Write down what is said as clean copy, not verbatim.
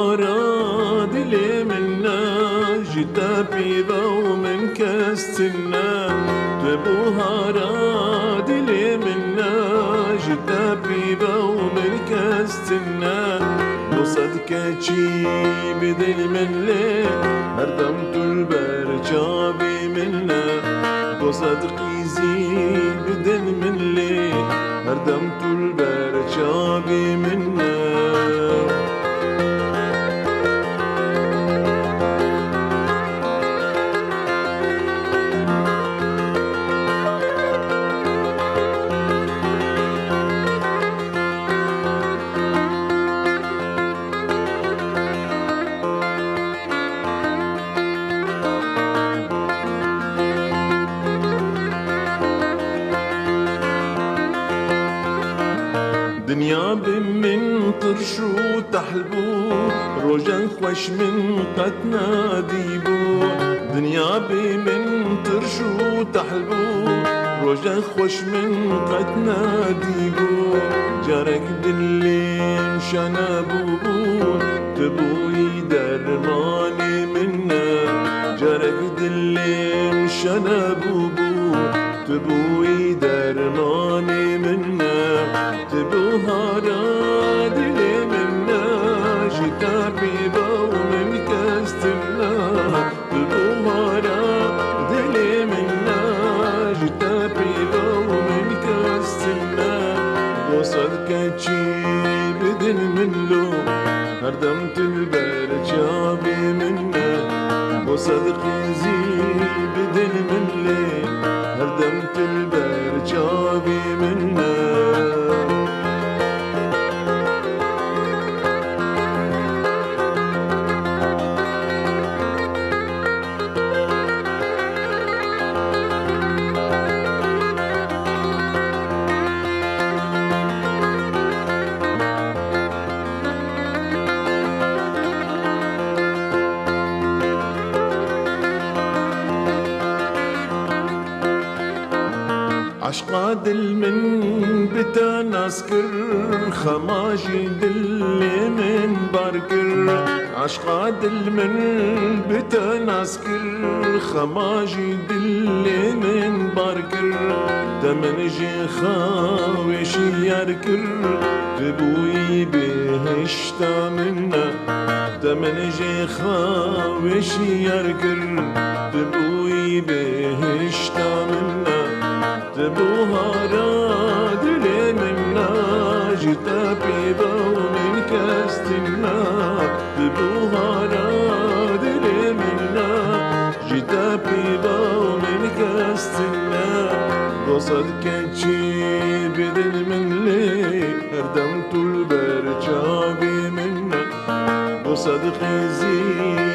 بوهارا دلی منا جتا پیدا و من کستنا تو بوهارا دلی منا جتا پیدا و من کستنا بصدك چی بدل من لی هردم طول برجابي منا بصدقي زي بدل من لی هردم طول برجابي منا دنيا من طرشو تحلبو روجا خوش من قتنا ديبو دنيا من طرشو تحلبو روجا خوش من قتنا ديبو جارك دلي مشانا بوبو تبوي درماني منا جارك دلي مشانا بوبو تبوي درماني منا بوهارا دلی منا جتا پیدا و من کستنا بوهارا دلی منا جتا پیدا و من کستنا وصدك چی بدل من لو هردم تلبر جابي منا وصدق زي بدل من لي هردم تلبر جابي منا عشقا دل من بتا ناسكر خماجي دل من باركر عشقا دل من بتا ناسكر خماجي دل من باركر دمن جي خاوشي ياركر تبوي بهشتا منا دمن جي خاوشي ياركر تبوي بهشتا منا بوهارا دلی منا جتا پیدا و من کستنا بوهارا دلی منا جتا پیدا و من کستنا وصدك چی بدل من لی هردم طول برجابي منا وصدق زي